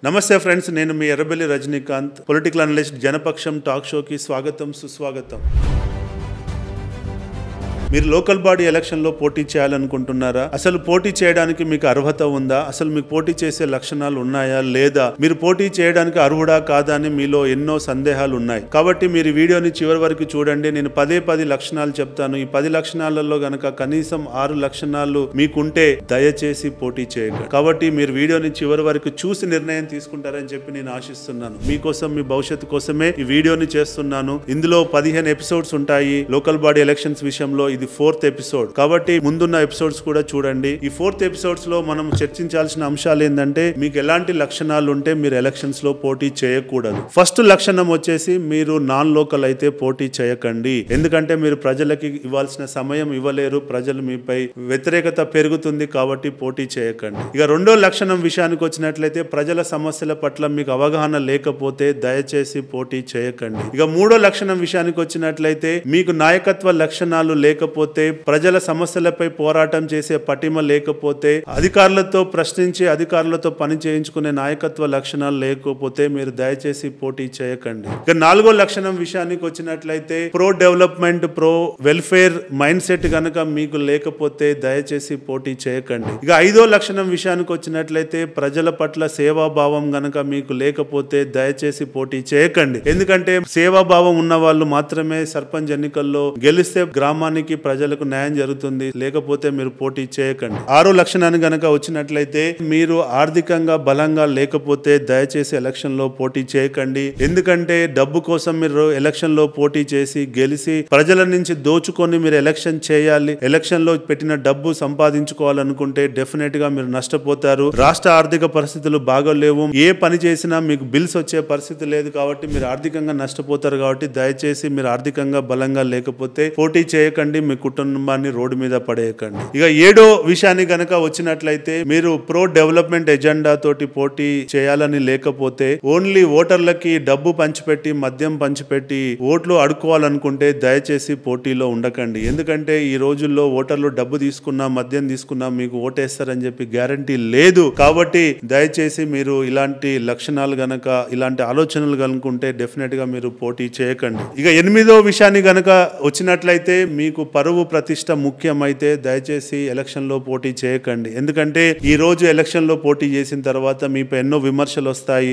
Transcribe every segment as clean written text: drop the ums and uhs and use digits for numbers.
నమస్తే ఫ్రెండ్స్, నేను మీ Errabelli Rajinikanth, political analyst, Janapaksham talk షోకి స్వాగతం, సుస్వాగతం. మీరు లోకల్ బాడీ ఎలక్షన్లో పోటీ చేయాలనుకుంటున్నారా? అసలు పోటీ చేయడానికి మీకు అర్హత ఉందా? అసలు మీకు పోటీ చేసే లక్షణాలు ఉన్నాయా లేదా? మీరు పోటీ చేయడానికి అర్హుడా కాదా అని మీలో ఎన్నో సందేహాలు ఉన్నాయి. కాబట్టి మీరు వీడియోని చివరి వరకు చూడండి. నేను 10 లక్షణాలు చెప్తాను. ఈ 10 లక్షణాలలో గనక కనీసం 6 లక్షణాలు మీకుంటే దయచేసి పోటీ చేయకండి. కాబట్టి మీరు వీడియోని చివరి వరకు చూసి నిర్ణయం తీసుకుంటారని చెప్పి నేను ఆశిస్తున్నాను. మీకోసం, మీ భవిష్యత్తు కోసమే ఈ వీడియోని చేస్తున్నాను. ఇందులో 15 ఎపిసోడ్స్ ఉంటాయి. లోకల్ బాడీ ఎలక్షన్స్ విషయంలో ఇది 4th ఎపిసోడ్. కాబట్టి ముందున్న ఎపిసోడ్స్ కూడా చూడండి. ఈ 4th ఎపిసోడ్స్ లో మనం చర్చించాల్సిన అంశాలు ఏంటంటే, మీకు ఎలాంటి లక్షణాలు ఉంటే మీరు ఎలక్షన్స్ లో పోటీ చేయకూడదు. ఫస్ట్ లక్షణం వచ్చేసి, మీరు నాన్ లోకల్ అయితే పోటీ చేయకండి. ఎందుకంటే మీరు ప్రజలకి ఇవ్వాల్సిన సమయం ఇవ్వలేరు. ప్రజలు మీపై వ్యతిరేకత పెరుగుతుంది. కాబట్టి పోటీ చేయకండి. ఇక రెండో లక్షణం విషయానికి వచ్చినట్లయితే, ప్రజల సమస్యల పట్ల మీకు అవగాహన లేకపోతే దయచేసి పోటీ చేయకండి. ఇక మూడో లక్షణం విషయానికి వచ్చినట్లయితే, మీకు నాయకత్వ లక్షణాలు లేకపోతే, ప్రజల సమస్యలపై పోరాటం చేసే పటిమ లేకపోతే, అధికారులతో ప్రశ్నించి అధికారులతో పని చేయించుకునే నాయకత్వ లక్షణాలు లేకపోతే మీరు దయచేసి పోటీ చేయకండి. ఇక నాలుగో లక్షణం విషయానికి వచ్చినట్లయితే, pro development, pro welfare mind set గనక మీకు లేకపోతే దయచేసి పోటీ చేయకండి. ఇక ఐదో లక్షణం విషయానికి వచ్చినట్లయితే, ప్రజల పట్ల సేవాభావం గనక మీకు లేకపోతే దయచేసి పోటీ చేయకండి. ఎందుకంటే సేవాభావం ఉన్న వాళ్ళు మాత్రమే సర్పంచ్ ఎన్నికల్లో గెలిస్తే గ్రామానికి, ప్రజలకు న్యాయం జరుగుతుంది. లేకపోతే మీరు పోటీ చేయకండి. ఆరో లక్షణాన్ని గనక వచ్చినట్లయితే, మీరు ఆర్థికంగా బలంగా లేకపోతే దయచేసి ఎలక్షన్ లో పోటీ చేయకండి. ఎందుకంటే డబ్బు కోసం మీరు ఎలక్షన్ లో పోటీ చేసి గెలిచి ప్రజల నుంచి దోచుకొని మీరు ఎలక్షన్ చేయాలి. ఎలక్షన్ లో పెట్టిన డబ్బు సంపాదించుకోవాలనుకుంటే డెఫినెట్ గా మీరు నష్టపోతారు. రాష్ట్ర ఆర్థిక పరిస్థితులు బాగోలేవు. ఏ పని చేసినా మీకు బిల్స్ వచ్చే పరిస్థితి లేదు. కాబట్టి మీరు ఆర్థికంగా నష్టపోతారు. కాబట్టి దయచేసి మీరు ఆర్థికంగా బలంగా లేకపోతే పోటీ చేయకండి. మీ కుటుంబాన్ని రోడ్డు మీద పడేయకండి. ఇక ఏడో విషయాన్ని గనక వచ్చినట్లయితే, మీరు ప్రో డెవలప్మెంట్ ఎజెండా తోటి పోటీ చేయాలని లేకపోతే, ఓన్లీ ఓటర్లకి డబ్బు పంచిపెట్టి, మద్యం పంచిపెట్టి ఓట్లు అడుకోవాలనుకుంటే దయచేసి పోటీలో ఉండకండి. ఎందుకంటే ఈ రోజుల్లో ఓటర్లు డబ్బు తీసుకున్నా, మద్యం తీసుకున్నా మీకు ఓటేస్తారని చెప్పి గ్యారంటీ లేదు. కాబట్టి దయచేసి మీరు ఇలాంటి లక్షణాలు గనక, ఇలాంటి ఆలోచనలు కనుకుంటే డెఫినెట్ గా మీరు పోటీ చేయకండి. ఇక ఎనిమిదో విషయాన్ని గనక వచ్చినట్లయితే, మీకు పరువు ప్రతిష్ట ముఖ్యమైతే దయచేసి ఎలక్షన్ లో పోటీ చేయకండి. ఎందుకంటే ఈ రోజు ఎలక్షన్ లో పోటీ చేసిన తర్వాత మీపై ఎన్నో విమర్శలు వస్తాయి.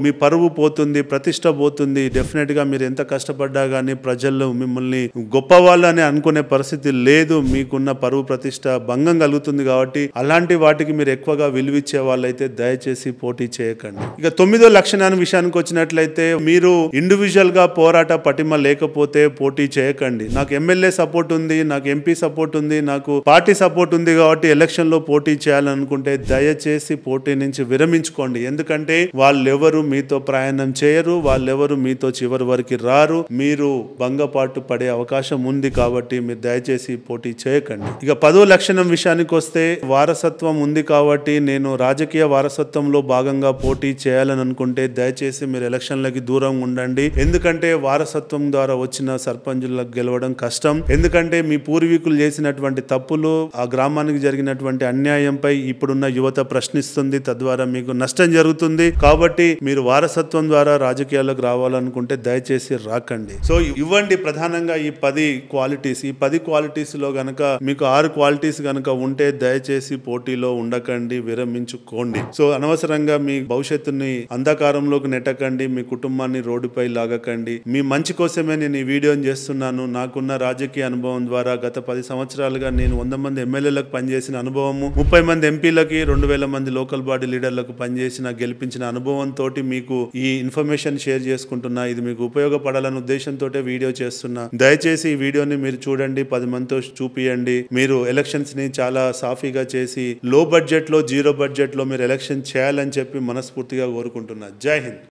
మీ పరువు పోతుంది, ప్రతిష్ట పోతుంది. డెఫినెట్ గా మీరు ఎంత కష్టపడ్డా గానీ ప్రజలు మిమ్మల్ని గొప్పవాళ్ళు అని అనుకునే పరిస్థితి లేదు. మీకున్న పరువు ప్రతిష్ట భంగం కలుగుతుంది. కాబట్టి అలాంటి వాటికి మీరు ఎక్కువగా విలువిచ్చే వాళ్ళైతే దయచేసి పోటీ చేయకండి. ఇక 9వ లక్షణాన్ని విషయానికి వచ్చినట్లయితే, మీరు ఇండివిజువల్ గా పోరాట పటిమ లేకపోతే పోటీ చేయకండి. నాకు ఎమ్మెల్యే సపోర్ట్ ఉంది, నాకు ఎంపీ సపోర్ట్ ఉంది, నాకు పార్టీ సపోర్ట్ ఉంది కాబట్టి ఎలక్షన్ లో పోటీ చేయాలనుకుంటే దయచేసి పోటీ నుంచి విరమించుకోండి. ఎందుకంటే వాళ్ళెవరు మీతో ప్రయాణం చేయరు. వాళ్ళెవరు మీతో చివరి వరకు రారు. మీరు భంగపాటు పడే అవకాశం ఉంది. కాబట్టి మీరు దయచేసి పోటీ చేయకండి. ఇక 10వ లక్షణం విషయానికి వస్తే, వారసత్వం ఉంది కాబట్టి నేను రాజకీయ వారసత్వంలో భాగంగా పోటీ చేయాలని అనుకుంటే దయచేసి మీరు ఎలక్షన్లకి దూరంగా ఉండండి. ఎందుకంటే వారసత్వం ద్వారా వచ్చిన సర్పంచులకు గెలవడం కష్టం. ఎందుకంటే మీ పూర్వీకులు చేసినటువంటి తప్పులు, ఆ గ్రామానికి జరిగినటువంటి అన్యాయంపై ఇప్పుడున్న యువత ప్రశ్నిస్తుంది. తద్వారా మీకు నష్టం జరుగుతుంది. కాబట్టి మీరు వారసత్వం ద్వారా రాజకీయాలకు రావాలనుకుంటే దయచేసి రాకండి. సో ఇవ్వండి ప్రధానంగా ఈ 10 క్వాలిటీస్. ఈ 10 క్వాలిటీస్ లో గనక మీకు 6 క్వాలిటీస్ గనక ఉంటే దయచేసి పోటీలో ఉండకండి, విరమించుకోండి. సో అనవసరంగా మీ భవిష్యత్తుని అంధకారంలోకి నెట్టకండి. మీ కుటుంబాన్ని రోడ్డుపై లాగకండి. మీ మంచి కోసమే నేను ఈ వీడియోని చేస్తున్నాను. నాకున్న రాజకీయ అనుభవం ద్వారా గత 10 సంవత్సరాలుగా నేను 100 మంది ఎమ్మెల్యేలకు పనిచేసిన అనుభవము, 30 మంది ఎంపీలకి, 2000 మంది లోకల్ బాడీ లీడర్లకు పనిచేసిన, గెలిపించిన అనుభవంతో మీకు ఈ ఇన్ఫర్మేషన్ షేర్ చేసుకుంటున్నా. ఇది మీకు ఉపయోగపడాలనే ఉద్దేశంతో వీడియో చేస్తున్నా. దయచేసి ఈ వీడియోని మీరు చూడండి, 10 మందితో చూపియండి. మీరు ఎలక్షన్స్ ని చాలా సాఫీగా చేసి లో బడ్జెట్ లో, జీరో బడ్జెట్ లో మీరు ఎలక్షన్ చేయాలని చెప్పి మనస్ఫూర్తిగా కోరుకుంటున్నా. జై హింద్.